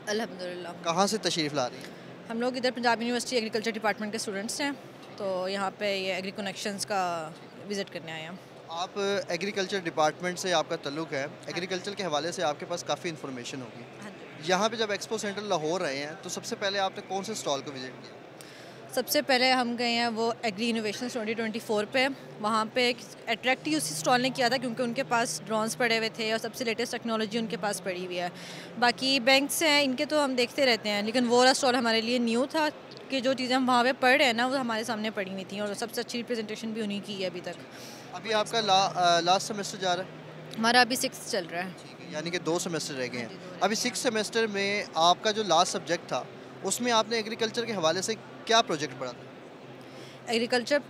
अल्हम्दुलिल्लाह। कहाँ से तशरीफ़ ला रही हैं? हम लोग इधर पंजाब यूनिवर्सिटी एग्रीकल्चर डिपार्टमेंट के स्टूडेंट्स हैं, तो यहाँ पे ये एग्री कनेक्शंस का विज़िट करने आए हैं। आप एग्रीकल्चर डिपार्टमेंट से आपका ताल्लुक़ है, हाँ जी। एग्रीकल्चर के हवाले से आपके पास काफ़ी इन्फॉर्मेशन होगी। हाँ जी। यहाँ पे जब एक्सपो सेंटर लाहौर आए हैं तो सबसे पहले आपने कौन से स्टॉल को विज़िट किया? सबसे पहले हम गए हैं वो एग्री इनोवेशन 2024 पे। वहाँ पे एक अट्रैक्ट ही उसी स्टॉल ने किया था क्योंकि उनके पास ड्रोन्स पड़े हुए थे और सबसे लेटेस्ट टेक्नोलॉजी उनके पास पड़ी हुई है। बाकी बैंक्स हैं इनके तो हम देखते रहते हैं, लेकिन वो वाला स्टॉल हमारे लिए न्यू था कि जो चीज़ें हम वहाँ पे पढ़ रहे हैं ना वो हमारे सामने पड़ी हुई थी, और सबसे अच्छी रिप्रेजेंटेशन भी उन्हीं की है अभी तक। अभी आपका लास्ट सेमेस्टर जा रहा है? हमारा अभी 6th चल रहा है। ठीक है, यानी कि 2 सेमेस्टर रह गए हाँ हैं। जी, 2 रह अभी गए 6 सेमेस्टर में आपका जो लास्ट सब्जेक्ट था, उसमें आपने एग्रीकल्चर के हवाले से क्या प्रोजेक्ट पढ़ा था? एग्रीकल्चर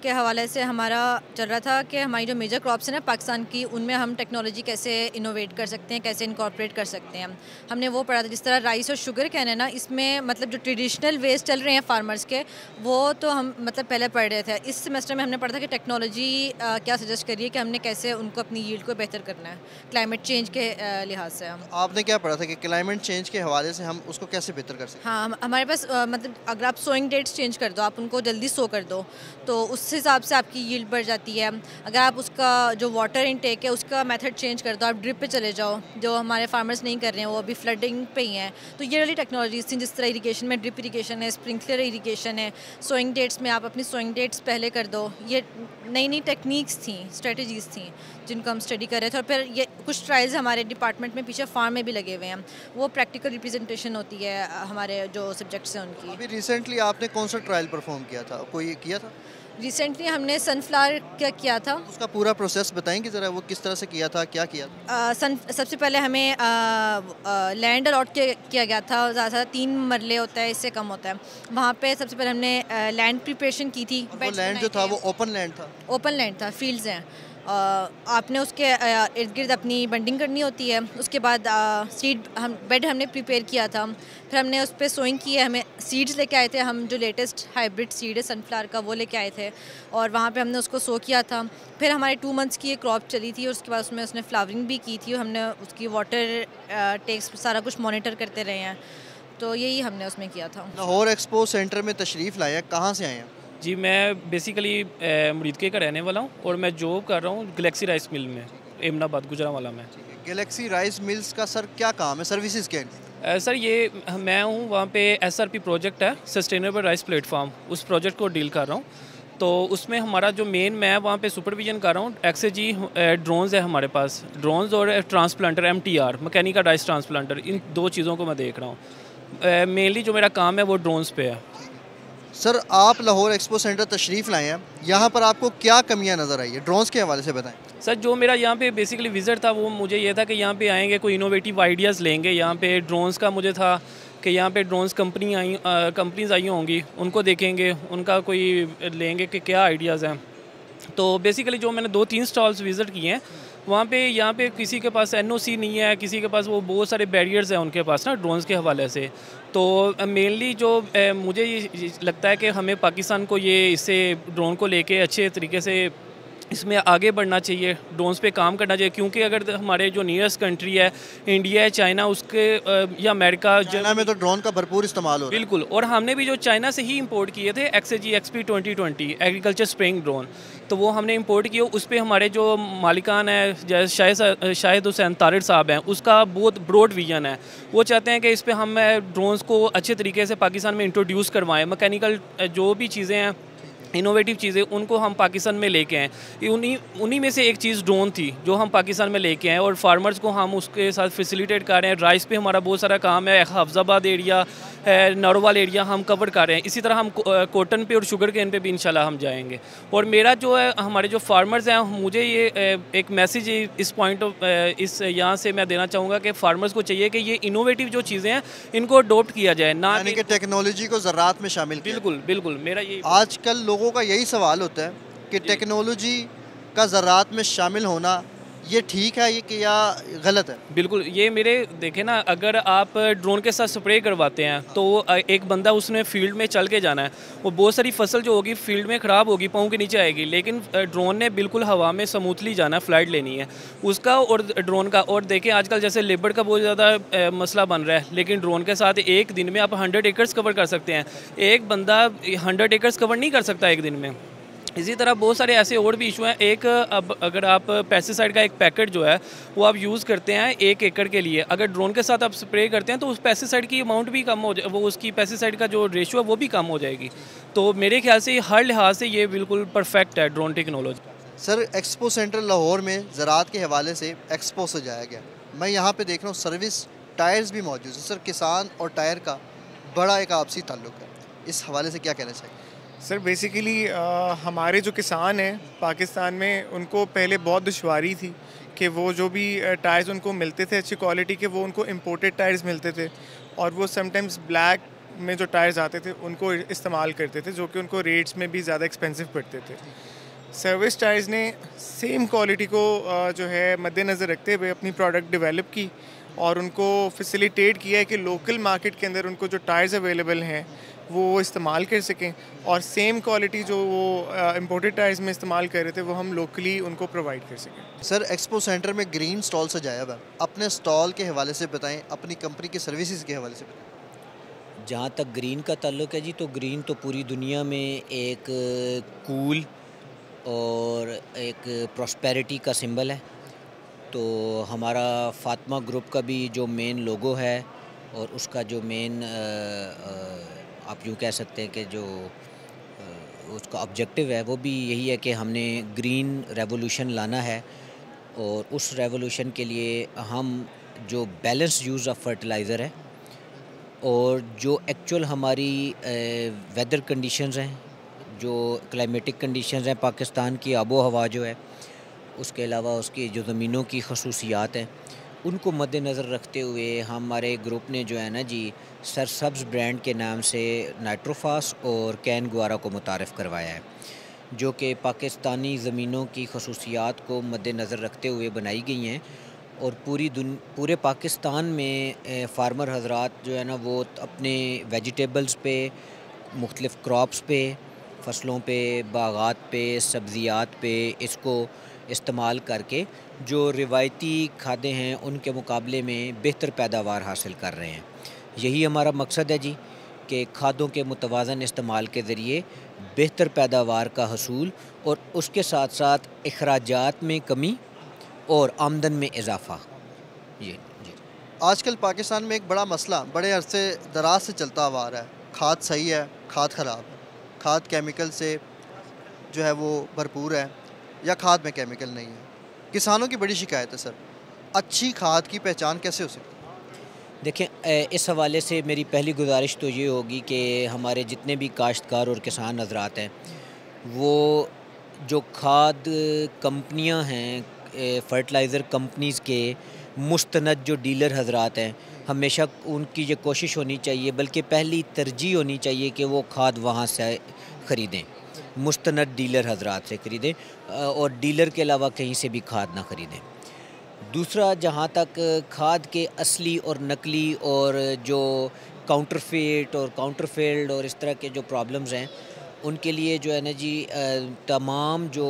के हवाले से हमारा चल रहा था कि हमारी जो मेजर क्रॉप्स हैं ना पाकिस्तान की, उनमें हम टेक्नोलॉजी कैसे इनोवेट कर सकते हैं, कैसे इनकॉर्पोरेट कर सकते हैं। हमने वो पढ़ा था, जिस तरह राइस और शुगर कैन है ना, इसमें मतलब जो ट्रेडिशनल वेज चल रहे हैं फार्मर्स के, वो तो हम मतलब पहले पढ़ रहे थे। इस सेमेस्टर में हमने पढ़ा था कि टेक्नोलॉजी क्या सजेस्ट करिए कि हमने कैसे उनको अपनी यील्ड को बेहतर करना है क्लाइमेट चेंज के लिहाज से। हम आपने क्या पढ़ा था कि क्लाइमेट चेंज के हवाले से हम उसको कैसे बेहतर कर सकते हैं? हाँ, हमारे पास मतलब अगर आप सोइंग डेट्स चेंज कर दो, आप उनको जल्दी सो कर दो, तो उस हिसाब से आपकी यील्ड बढ़ जाती है। अगर आप उसका जो वाटर इनटेक है उसका मेथड चेंज कर दो, आप ड्रिप पे चले जाओ, जो हमारे फार्मर्स नहीं कर रहे हैं, वो अभी फ्लडिंग पे ही हैं। तो ये वाली टेक्नोलॉजीज थी, जिस तरह इरीगेशन में ड्रिप इरीगेशन है, स्प्रिंकलर इरीगेशन है, सोइंग डेट्स में आप अपनी सोइंग डेट्स पहले कर दो। ये नई नई टेक्निक्स थी, स्ट्रेटजीज़ थी जिनको हम स्टडी कर रहे थे। और फिर ये कुछ ट्रायल्स हमारे डिपार्टमेंट में पीछे फार्म में भी लगे हुए हैं, वो प्रैक्टिकल रिप्रेजेंटेशन होती है हमारे जो सब्जेक्ट्स हैं उनकी। अभी रिसेंटली आपने कौन सा ट्रायल परफॉर्म किया था? कोई किया था? रिसेंटली हमने सनफ्लावर का किया था। उसका पूरा प्रोसेस बताएंगे ज़रा, वो किस तरह से किया था, क्या किया था? सबसे पहले हमें लैंड अलॉट किया गया था, ज़्यादा 3 मरले होता है, इससे कम होता है। वहाँ पे सबसे पहले हमने लैंड प्रिपरेशन की थी। और वो लैंड जो था वो ओपन लैंड था? ओपन लैंड था, फील्ड्स हैं। आपने उसके इर्द गिर्द अपनी बंडिंग करनी होती है। उसके बाद बेड हमने प्रिपेयर किया था। फिर हमने उस पर सोइंग की है। हमें सीड्स लेके आए थे, हम जो लेटेस्ट हाइब्रिड सीड है सनफ्लावर का, वो लेके आए थे, और वहाँ पे हमने उसको सो किया था। फिर हमारे 2 मंथ्स की ये क्रॉप चली थी, और उसके बाद उसमें उसने फ्लावरिंग भी की थी, और हमने उसकी वाटर टेक्स सारा कुछ मॉनिटर करते रहे हैं। तो यही हमने उसमें किया था। लाहौर एक्सपो सेंटर में तशरीफ़ लाए हैं, कहाँ से आए हैं? जी, मैं बेसिकली मुरीदके का रहने वाला हूँ और मैं जॉब कर रहा हूँ गैलेक्सी राइस मिल में, एमनाबाद गुजरांवाला में। गैलेक्सी राइस मिल्स का सर क्या काम है, सर्विसेज क्या है? सर ये मैं हूँ वहाँ पे SRP प्रोजेक्ट है, सस्टेनेबल राइस प्लेटफॉर्म, उस प्रोजेक्ट को डील कर रहा हूँ। तो उसमें हमारा जो मैं वहाँ पे सुपरविजन कर रहा हूँ। XAG ड्रोन्स है हमारे पास, ड्रोन्स और transplanter MTR, mechanical rice transplanter, इन 2 चीज़ों को मैं देख रहा हूँ। मेनली जो मेरा काम है वो ड्रोन्स पे है। सर आप लाहौर एक्सपो सेंटर तशरीफ़ लाए हैं, यहाँ पर आपको क्या कमियाँ नज़र आई है? ड्रोन्स के हवाले से बताएं। सर जो मेरा यहाँ पे बेसिकली विज़िट था वो मुझे ये था कि यहाँ पे आएंगे, कोई इनोवेटिव आइडियाज़ लेंगे। यहाँ पे ड्रोन्स का मुझे था कि यहाँ पे ड्रोन्स कंपनीज़ आई होंगी, उनको देखेंगे, उनका कोई लेंगे कि क्या आइडियाज़ हैं। तो बेसिकली जो मैंने 2-3 स्टॉल्स विज़िट किए हैं, वहाँ पे यहाँ पे किसी के पास NOC नहीं है, किसी के पास वो बहुत सारे बैरियर्स हैं उनके पास ना ड्रोन्स के हवाले से। तो मेनली जो मुझे ये लगता है कि हमें पाकिस्तान को ये इससे ड्रोन को लेके अच्छे तरीके से इसमें आगे बढ़ना चाहिए, ड्रोन्स पे काम करना चाहिए। क्योंकि अगर हमारे जो नियरेस्ट कंट्री है, इंडिया है, चाइना, उसके या अमेरिका, चाइना में तो ड्रोन का भरपूर इस्तेमाल हो रहा है। बिल्कुल, और हमने भी जो चाइना से ही इंपोर्ट किए थे XAG XP 2020 agriculture spraying drone, तो वो हमने इंपोर्ट किए। उस पर हमारे जो मालिकान है, जैसे शाहिद हुसैन तारिर साहब हैं, उसका बहुत ब्रॉड विजन है। वो चाहते हैं कि इस पर हम ड्रोन्स को अच्छे तरीके से पाकिस्तान में इंट्रोड्यूस करवाएँ। मैकेनिकल जो भी चीज़ें हैं, इनोवेटिव चीज़ें, उनको हम पाकिस्तान में लेके आएँ। उन्हीं में से एक चीज़ ड्रोन थी जो हम पाकिस्तान में लेके आए, और फार्मर्स को हम उसके साथ फैसिलिटेट कर रहे हैं। राइस पे हमारा बहुत सारा काम है, हाफजाबाद एरिया है, नरोवाल एरिया हम कवर कर रहे हैं। इसी तरह हम कॉटन पे और शुगर केन पे भी इंशाल्लाह हम जाएंगे। और मेरा जो है, हमारे जो फार्मर्स हैं, मुझे ये एक मैसेज इस पॉइंट ऑफ इस यहाँ से मैं देना चाहूँगा कि फार्मर्स को चाहिए कि ये इनोवेटिव जो चीज़ें हैं इनको अडोप्ट किया जाए, ना यानी कि टेक्नोलॉजी को ज़राअत में शामिल किया। बिल्कुल बिल्कुल, मेरा ये आजकल लोगों का यही सवाल होता है कि टेक्नोलॉजी का ज़राअत में शामिल होना ये ठीक है ये कि या गलत है? बिल्कुल, ये मेरे देखें ना, अगर आप ड्रोन के साथ स्प्रे करवाते हैं तो एक बंदा उसने फील्ड में चल के जाना है, वो बहुत सारी फसल जो होगी फील्ड में ख़राब होगी, पाँव के नीचे आएगी, लेकिन ड्रोन ने बिल्कुल हवा में स्मूथली जाना है, फ्लाइट लेनी है उसका और ड्रोन का। और देखें आजकल जैसे लेबर का बहुत ज़्यादा मसला बन रहा है, लेकिन ड्रोन के साथ एक दिन में आप 100 एकर्स कवर कर सकते हैं। एक बंदा 100 एकर्स कवर नहीं कर सकता एक दिन में। इसी तरह बहुत सारे ऐसे और भी इशू हैं। एक, अब अगर आप पेस्टिसाइड का एक पैकेट जो है वो आप यूज़ करते हैं 1 एकड़ के लिए, अगर ड्रोन के साथ आप स्प्रे करते हैं तो उस पेस्टिसाइड की अमाउंट भी कम हो जाए, वो उसकी पेस्टिसाइड का जो रेशियो है वो भी कम हो जाएगी। तो मेरे ख्याल से हर लिहाज से ये बिल्कुल परफेक्ट है drone technology. Sir expo centre Lahore में ज़राअत के हवाले से एक्सपो सजाया गया, मैं यहाँ पे देख रहा हूँ सर्विस टायर्स भी मौजूद है। सर किसान और टायर का बड़ा एक आपसी ताल्लुक है, इस हवाले से क्या कहना चाहिए? सर बेसिकली हमारे जो किसान हैं पाकिस्तान में, उनको पहले बहुत दुश्वारी थी कि वो जो भी टायर्स उनको मिलते थे अच्छी क्वालिटी के, वो उनको इम्पोर्टेड टायर्स मिलते थे और वो समटाइम्स ब्लैक में जो टायर्स आते थे उनको इस्तेमाल करते थे, जो कि उनको रेट्स में भी ज़्यादा एक्सपेंसिव पड़ते थे। सर्विस टायर्स ने सेम क्वालिटी को जो है मद्देनज़र रखते हुए अपनी प्रोडक्ट डेवलप की और उनको फैसिलिटेट किया है कि लोकल मार्केट के अंदर उनको जो टायर्स अवेलेबल हैं वो इस्तेमाल कर सकें, और सेम क्वालिटी जो वो इम्पोर्टेड टायर्स में इस्तेमाल कर रहे थे वो हम लोकली उनको प्रोवाइड कर सकें। सर एक्सपो सेंटर में ग्रीन स्टॉल सजाया हुआ है, अपने स्टॉल के हवाले से बताएं, अपनी कंपनी की सर्विसेज के हवाले से बताएं। जहाँ तक ग्रीन का ताल्लुक है जी, तो ग्रीन तो पूरी दुनिया में एक कूल और एक प्रॉस्पेरिटी का सिंबल है। तो हमारा फातिमा ग्रुप का भी जो मेन लोगो है और उसका जो मेन आप यूँ कह सकते हैं कि जो उसका ऑब्जेक्टिव है वो भी यही है कि हमने ग्रीन रेवोल्यूशन लाना है, और उस रेवोल्यूशन के लिए हम जो बैलेंस यूज़ ऑफ फर्टिलाइज़र है और जो एक्चुअल हमारी वेदर कंडीशंस हैं, जो क्लाइमेटिक कंडीशंस हैं पाकिस्तान की, आबो हवा जो है, उसके अलावा उसकी जो ज़मीनों की खसूसियात हैं, उनको मद्देनज़र रखते हुए हमारे ग्रुप ने जो है ना जी सरसब्ज़ ब्रांड के नाम से नाइट्रोफास और कैन गुआरा को मुतारफ़ करवाया है, जो कि पाकिस्तानी ज़मीनों की खसूसियात को मद्देनज़र रखते हुए बनाई गई हैं। और पूरे पाकिस्तान में फार्मर हजरात जो है ना वो अपने वेजिटेबल्स पे, मुख्तलिफ़ क्रॉप्स पे, फसलों पे, बागात पे, सब्ज़ियात पे इसको इस्तेमाल करके जो रिवायती खादें हैं उनके मुकाबले में बेहतर पैदावार हासिल कर रहे हैं। यही हमारा मकसद है जी कि खादों के मुतवाज़न इस्तेमाल के ज़रिए बेहतर पैदावार का हसूल और उसके साथ साथ अखराजात में कमी और आमदन में इजाफ़ा। जी जी। आजकल पाकिस्तान में एक बड़ा मसला बड़े अरसे दराज से चलता हुआ आ रहा है, खाद सही है, खाद ख़राब है, खाद केमिकल से जो है वो भरपूर है या खाद में केमिकल नहीं है। किसानों की बड़ी शिकायत है सर, अच्छी खाद की पहचान कैसे हो सकती है? देखें, इस हवाले से मेरी पहली गुजारिश तो ये होगी कि हमारे जितने भी काश्तकार और किसान हजरात हैं, वो जो खाद कंपनियां हैं, फर्टिलाइज़र कंपनीज़ के मुस्तनद जो डीलर हजरात हैं, हमेशा उनकी ये कोशिश होनी चाहिए, बल्कि पहली तरजीह होनी चाहिए कि वो खाद वहाँ से ख़रीदें, मुस्तनद डीलर हजरात से ख़रीदें और डीलर के अलावा कहीं से भी खाद ना ख़रीदें। दूसरा, जहाँ तक खाद के असली और नकली और जो काउंटरफेट और काउंटरफेल्ड और इस तरह के जो प्रॉब्लम्स हैं, उनके लिए जो है ना जी तमाम जो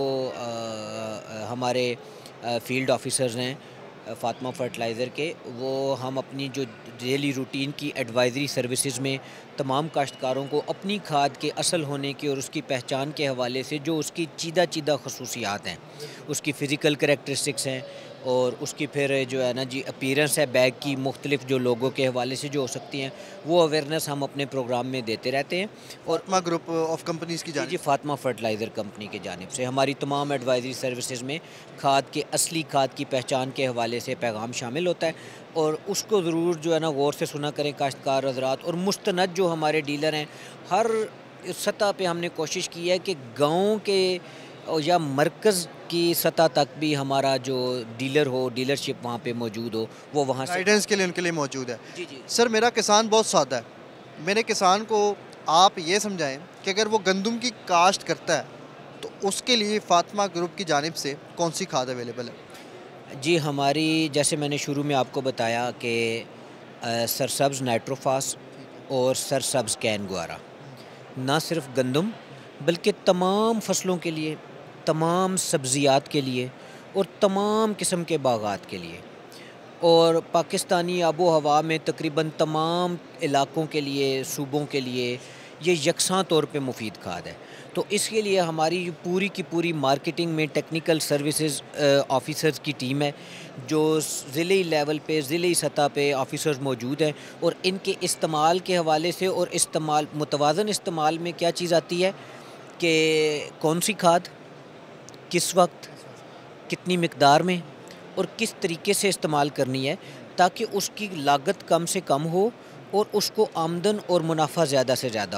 हमारे फील्ड ऑफिसर्स हैं फातिमा फर्टिलाइज़र के, वो हम अपनी जो डेली रूटीन की एडवाइज़री सर्विसेज में तमाम काश्तकारों को अपनी खाद के असल होने की और उसकी पहचान के हवाले से जो उसकी चीदा खसूसियात हैं, उसकी फ़िज़िकल करैक्टरिस्टिक्स हैं और उसकी फिर जो है ना जी अपीयरेंस है बैग की, मुख्तलिफ जो लोगों के हवाले से जो हो सकती हैं, वो अवेयरनेस हम अपने प्रोग्राम में देते रहते हैं। और फातिमा ग्रुप ऑफ कंपनीज़ की जी फातिमा फर्टिलाइज़र कंपनी की जानिब से हमारी तमाम एडवाइजरी सर्विसेज में खाद के असली खाद की पहचान के हवाले से पैगाम शामिल होता है, और उसको ज़रूर जो है ना गौर से सुना करें काश्तकार हज़रात। और मुस्तनद जो हमारे डीलर हैं, हर सतह पे हमने कोशिश की है कि गाँव के या मरकज़ की सतह तक भी हमारा जो डीलर हो, डीलरशिप वहाँ पे मौजूद हो, वो वहाँ से गाइडेंस के लिए उनके लिए मौजूद है। जी जी। सर मेरा किसान बहुत सादा है, मेरे किसान को आप ये समझाएं कि अगर वो गंदम की काश्त करता है तो उसके लिए फातिमा ग्रुप की जानिब से कौन सी खाद अवेलेबल है? जी, हमारी जैसे मैंने शुरू में आपको बताया कि सरसब्ज़ नाइट्रोफास और सरसब्ज़ कैनगुआरा ना सिर्फ गंदम बल्कि तमाम फसलों के लिए, तमाम सब्ज़ियात के लिए और तमाम किस्म के बागात के लिए और पाकिस्तानी आबो हवा में तकरीबन तमाम इलाकों के लिए, सूबों के लिए ये यकसां तौर पे मुफीद खाद है। तो इसके लिए हमारी पूरी की पूरी मार्केटिंग में टेक्निकल सर्विसेज ऑफिसर्स की टीम है जो ज़िले लेवल पे, ज़िले सतह पे ऑफिसर्स मौजूद हैं और इनके इस्तेमाल के हवाले से और इस्तेमाल मुतवाज़न इस्तेमाल में क्या चीज़ आती है कि कौन सी खाद किस वक्त कितनी मिकदार में और किस तरीके से इस्तेमाल करनी है ताकि उसकी लागत कम से कम हो और उसको आमदन और मुनाफा ज़्यादा से ज़्यादा हो।